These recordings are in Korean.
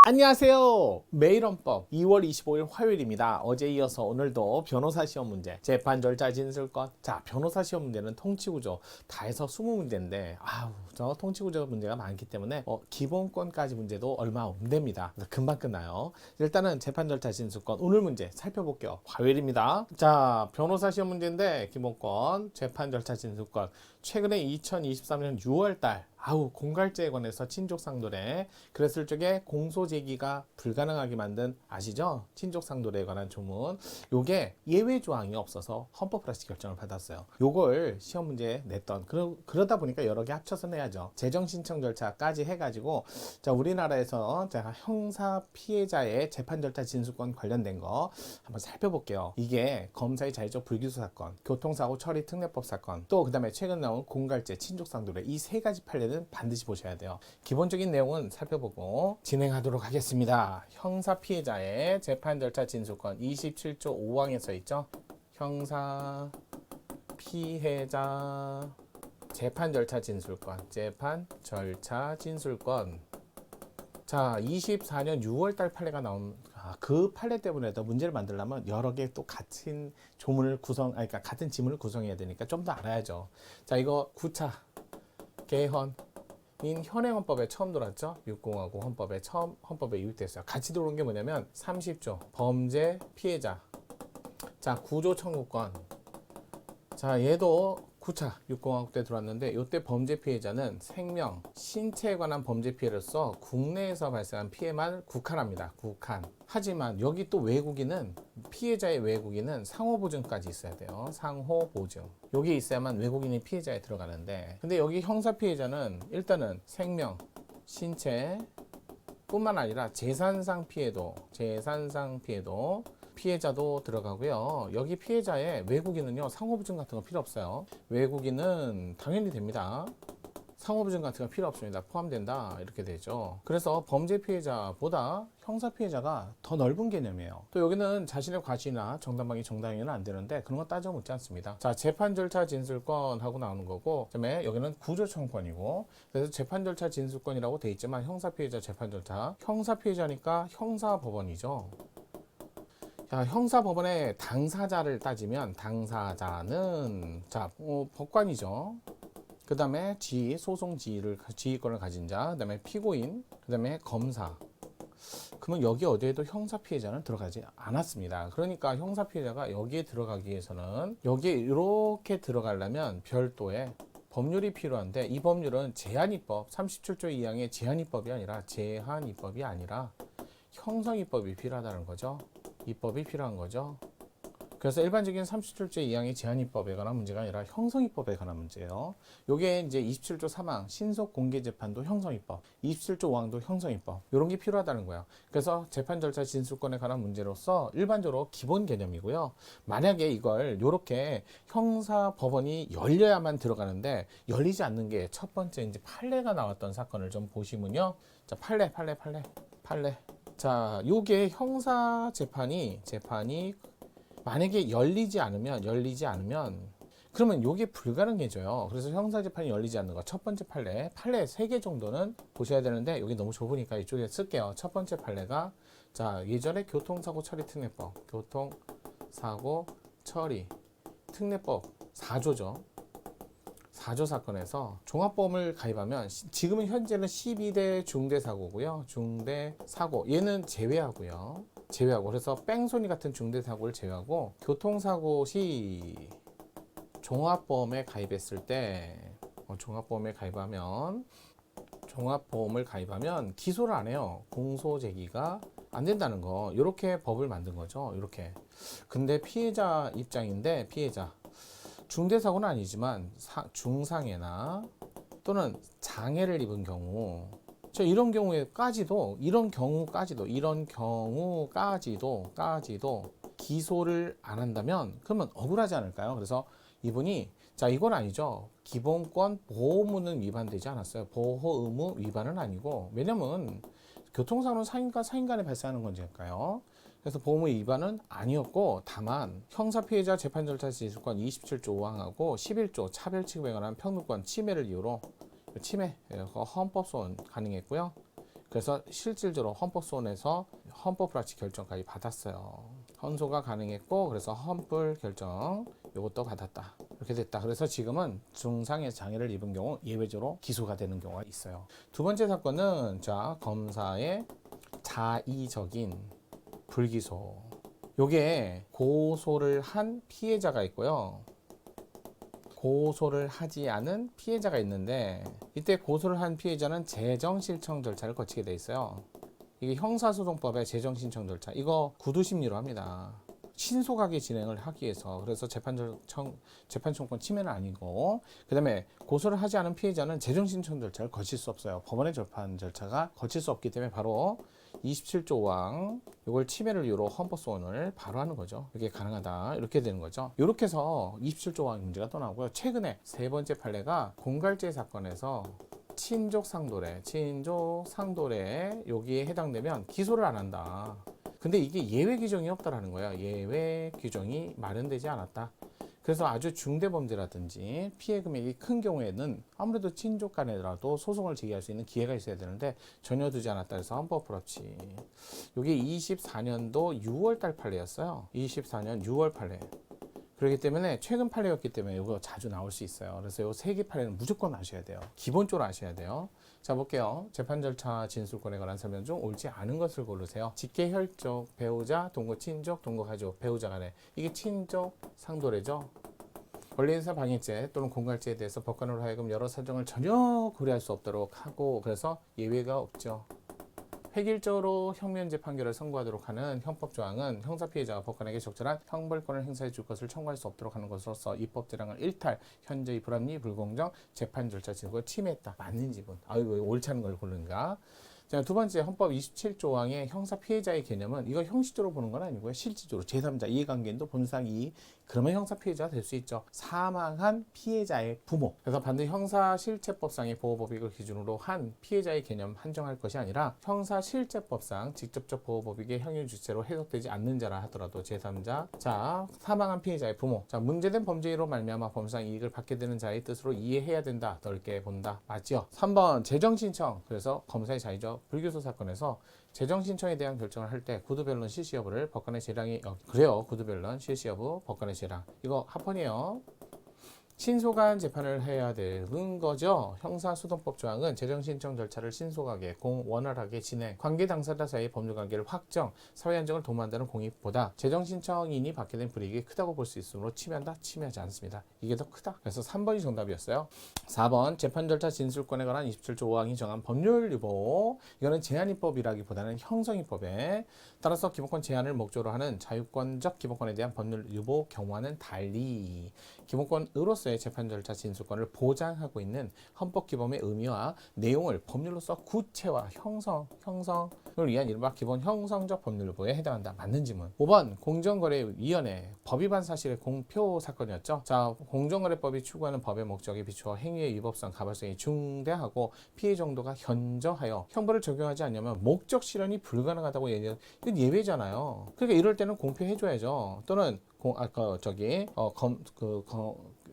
안녕하세요. 매일헌법 2월 25일 화요일입니다. 어제 이어서 오늘도 변호사 시험 문제, 재판 절차 진술권. 자, 변호사 시험 문제는 통치구조 다 해서 20문제인데 저 통치구조 문제가 많기 때문에 기본권까지 문제도 얼마 안 됩니다. 그래서 금방 끝나요. 일단은 재판 절차 진술권 오늘 문제 살펴볼게요. 화요일입니다. 자, 변호사 시험 문제인데 기본권, 재판 절차 진술권. 최근에 2023년 6월달 공갈죄에 관해서 친족상도례 그랬을 적에 공소제기가 불가능하게 만든 아시죠? 친족상도례에 관한 조문. 요게 예외 조항이 없어서 헌법 플러스 결정을 받았어요. 요걸 시험 문제에 냈던 그러다 보니까 여러 개 합쳐서 내야죠. 재정 신청 절차까지 해가지고 자, 우리나라에서 제가 형사 피해자의 재판 절차 진술권 관련된 거 한번 살펴볼게요. 이게 검사의 자의적 불기소 사건, 교통사고 처리 특례법 사건, 또 그다음에 최근 나온 공갈죄, 친족상도례 이 세 가지 판례는 반드시 보셔야 돼요. 기본적인 내용은 살펴보고 진행하도록 하겠습니다. 형사 피해자의 재판 절차 진술권 27조 5항에 써 있죠. 형사 피해자 재판 절차 진술권, 재판 절차 진술권. 자, 24년 6월달 판례가 나온 그 판례 때문에 더 문제를 만들려면 여러 개 또 같은 조문을 그러니까 같은 지문을 구성해야 되니까 좀 더 알아야죠. 자, 이거 9차 개헌 현행헌법에 처음 들어왔죠. 6공하고 헌법에 유입됐어요. 같이 들어온 게 뭐냐면 30조 범죄 피해자. 자, 구조 청구권. 자, 얘도 9차 6공화국 때 들어왔는데 이때 범죄 피해자는 생명, 신체에 관한 범죄 피해로서 국내에서 발생한 피해만 국한합니다. 국한. 하지만 여기 또 외국인은 피해자의 외국인은 상호보증까지 있어야 돼요. 상호보증. 여기 있어야만 외국인이 피해자에 들어가는데 근데 여기 형사 피해자는 일단은 생명, 신체 뿐만 아니라 재산상 피해도 피해자도 들어가고요. 여기 피해자의 외국인은요, 상호보증 같은 거 필요 없어요. 외국인은 당연히 됩니다. 상호보증 같은 거 필요 없습니다. 포함된다 이렇게 되죠. 그래서 범죄 피해자보다 형사 피해자가 더 넓은 개념이에요. 또 여기는 자신의 과실이나 정당방위 정당이는 안 되는데 그런 거 따져 묻지 않습니다. 자, 재판 절차 진술권 하고 나오는 거고, 그다음에 여기는 구조 청구권이고, 그래서 재판 절차 진술권이라고 돼 있지만 형사 피해자 재판 절차, 형사 피해자니까 형사 법원이죠. 자, 형사법원의 당사자를 따지면 당사자는 법관이죠. 그 다음에 소송 지휘권을 가진 자, 그 다음에 피고인, 그 다음에 검사. 그러면 여기 어디에도 형사 피해자는 들어가지 않았습니다. 그러니까 형사 피해자가 여기에 들어가기 위해서는 여기에 이렇게 들어가려면 별도의 법률이 필요한데 이 법률은 제한입법 37조 2항의 제한입법이 아니라 형성입법이 필요하다는 거죠. 입법이 필요한 거죠. 그래서 일반적인 37조 2항의 제한입법에 관한 문제가 아니라 형성입법에 관한 문제예요. 요게 이제 27조 3항 신속공개재판도 형성입법, 27조 5항도 형성입법 이런 게 필요하다는 거예요. 그래서 재판 절차 진술권에 관한 문제로서 일반적으로 기본 개념이고요. 만약에 이걸 이렇게 형사법원이 열려야만 들어가는데 열리지 않는 게 첫 번째 이제 판례가 나왔던 사건을 좀 보시면요. 자, 판례. 자, 요게 형사 재판이 만약에 열리지 않으면 그러면 요게 불가능해져요. 그래서 형사 재판이 열리지 않는 거 첫 번째 판례 3개 정도는 보셔야 되는데 여기 너무 좁으니까 이쪽에 쓸게요. 첫 번째 판례가 자, 예전에 교통사고 처리 특례법, 교통사고 처리 특례법 4조죠. 4조 사건에서 종합보험을 가입하면 지금은 현재는 12대 중대사고고요. 중대사고 얘는 제외하고요. 그래서 뺑소니 같은 중대사고를 제외하고 교통사고 시 종합보험에 가입했을 때 종합보험을 가입하면 기소를 안 해요. 공소제기가 안 된다는 거. 이렇게 법을 만든 거죠. 이렇게. 근데 피해자 입장인데 중대사고는 아니지만 중상해나 또는 장애를 입은 경우 이런 경우까지도 기소를 안 한다면 그러면 억울하지 않을까요? 그래서 이분이 이건 아니죠. 기본권 보호의무는 위반되지 않았어요. 보호 의무 위반은 아니고 왜냐면 교통사고는 사인 간에 발생하는 거니까요. 그래서 보호의무 위반은 아니었고 다만 형사피해자 재판 절차 진술권 27조 5항하고 11조 차별 취급에 관한 평등권 침해를 이유로 침해 헌법 소원 가능했고요. 그래서 실질적으로 헌법소원에서 헌법 불합치 결정까지 받았어요. 헌소가 가능했고 그래서 헌불 결정 이것도 받았다. 이렇게 됐다. 그래서 지금은 중상의 장애를 입은 경우 예외적으로 기소가 되는 경우가 있어요. 두 번째 사건은 자 검사의 자의적인 불기소. 요게 고소를 한 피해자가 있고요. 고소를 하지 않은 피해자가 있는데 이때 고소를 한 피해자는 재정신청 절차를 거치게 돼 있어요. 이게 형사소송법의 재정신청 절차 이거 구두심리로 합니다. 신속하게 진행을 하기 위해서. 그래서 재판청권 침해는 아니고 그 다음에 고소를 하지 않은 피해자는 재정신청 절차를 거칠 수 없어요. 법원의 재판 절차가 거칠 수 없기 때문에 바로 27조 5항 이걸 침해를 이유로 헌법소원을 바로 하는 거죠. 이게 가능하다 이렇게 되는 거죠. 이렇게 해서 27조 5항 문제가 또 나오고요. 최근에 세 번째 판례가 공갈죄 사건에서 친족 상도례 여기에 해당되면 기소를 안 한다. 근데 이게 예외 규정이 없다라는 거예요. 예외 규정이 마련되지 않았다. 그래서 아주 중대 범죄라든지 피해 금액이 큰 경우에는 아무래도 친족 간에라도 소송을 제기할 수 있는 기회가 있어야 되는데 전혀 두지 않았다 해서 헌법 불합치. 이게 24년도 6월 달 판례였어요. 24년 6월 판례. 그렇기 때문에 최근 판례였기 때문에 이거 자주 나올 수 있어요. 그래서 이 세 개 판례는 무조건 아셔야 돼요. 기본적으로 아셔야 돼요. 자 볼게요. 재판 절차 진술권에 관한 설명 중 옳지 않은 것을 고르세요. 직계 혈족, 배우자, 동거 친족, 동거 가족, 배우자 간에 이게 친족 상도례죠. 권리행사 방해죄 또는 공갈죄에 대해서 법관으로 하여금 여러 사정을 전혀 고려할 수 없도록 하고 그래서 예외가 없죠. 획일적으로 형면제 판결을 선고하도록 하는 형법조항은 형사피해자가 법관에게 적절한 형벌권을 행사해 줄 것을 청구할 수 없도록 하는 것으로서 입법재량을 일탈, 현저히 불합리, 불공정, 재판 절차 진행을 침해했다. 맞는 지분. 아이고 옳지 않은 걸 고르는가. 자, 두 번째 헌법 27조 5항의 형사 피해자의 개념은 이거 형식적으로 보는 건 아니고요. 실질적으로 제3자 이해관계인도 본상 이의 그러면 형사 피해자가 될 수 있죠. 사망한 피해자의 부모. 그래서 반드시 형사실체법상의 보호법익을 기준으로 한 피해자의 개념 한정할 것이 아니라 형사실체법상 직접적 보호법익의 형용 주체로 해석되지 않는 자라 하더라도 제3자. 자, 사망한 피해자의 부모. 자, 문제된 범죄로 말미암아 범상 이익을 받게 되는 자의 뜻으로 이해해야 된다. 넓게 본다. 맞죠? 3번 재정신청. 그래서 검사의 자의적 불기소 사건에서 재정신청에 대한 결정을 할 때 구두변론 실시 여부를 법관의 재량이 그래요. 구두변론 실시 여부 법관의 재량 이거 합헌이에요. 신속한 재판을 해야 되는 거죠. 형사소송법 조항은 재정신청 절차를 신속하게 원활하게 진행, 관계 당사자 사이의 법률관계를 확정, 사회 안정을 도모한다는 공익보다 재정신청인이 받게 된 불이익이 크다고 볼 수 있으므로 침해한다? 침해하지 않습니다. 이게 더 크다. 그래서 3번이 정답이었어요. 4번 재판 절차 진술권에 관한 27조 5항이 정한 법률 유보. 이거는 제한입법이라기보다는 형성입법에 따라서 기본권 제한을 목적으로 하는 자유권적 기본권에 대한 법률 유보 경우와는 달리 기본권으로서의 재판 절차 진술권을 보장하고 있는 헌법기본의 의미와 내용을 법률로서 구체화, 형성을 위한 이른바 기본 형성적 법률 유보에 해당한다. 맞는 지문. 5번 공정거래위원회 법 위반 사실의 공표 사건이었죠. 자, 공정거래법이 추구하는 법의 목적에 비추어 행위의 위법성, 가발성이 중대하고 피해 정도가 현저하여 형벌을 적용하지 않으면 목적 실현이 불가능하다고 얘기해요. 이건 예외잖아요. 그러니까 이럴 때는 공표해줘야죠. 또는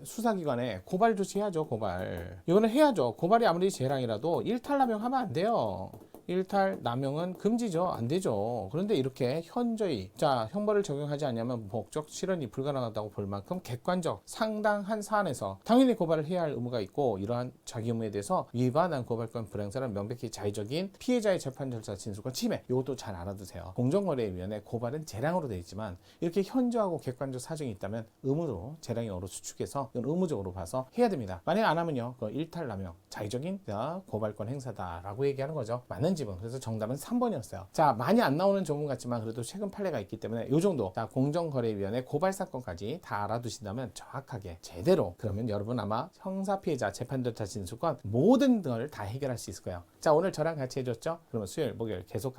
수사기관에 고발 조치해야죠. 고발. 이거는 해야죠. 고발이 아무리 재량이라도 일탈남용하면 안 돼요. 일탈 남용은 금지죠. 안 되죠. 그런데 이렇게 현저히 형벌을 적용하지 않으면 목적 실현이 불가능하다고 볼 만큼 객관적 상당한 사안에서 당연히 고발을 해야 할 의무가 있고 이러한 자기 의무에 대해서 위반한 고발권 불행사는 명백히 자의적인 피해자의 재판 절차 진술권 침해. 이것도 잘 알아두세요. 공정거래위원회 고발은 재량으로 되어 있지만 이렇게 현저하고 객관적 사정이 있다면 의무로 재량형으로 추측해서 이건 의무적으로 봐서 해야 됩니다. 만약 안 하면요. 그 일탈 남용 자의적인 고발권 행사다라고 얘기하는 거죠. 맞는 지분. 그래서 정답은 3번이었어요. 자, 많이 안 나오는 조문 같지만 그래도 최근 판례가 있기 때문에 이 정도 공정거래위원회 고발 사건까지 다 알아두신다면 정확하게 제대로 그러면 여러분 아마 형사피해자 재판 절차 진술권 모든 걸 다 해결할 수 있을 거예요. 자, 오늘 저랑 같이 해줬죠? 그러면 수요일 목요일 계속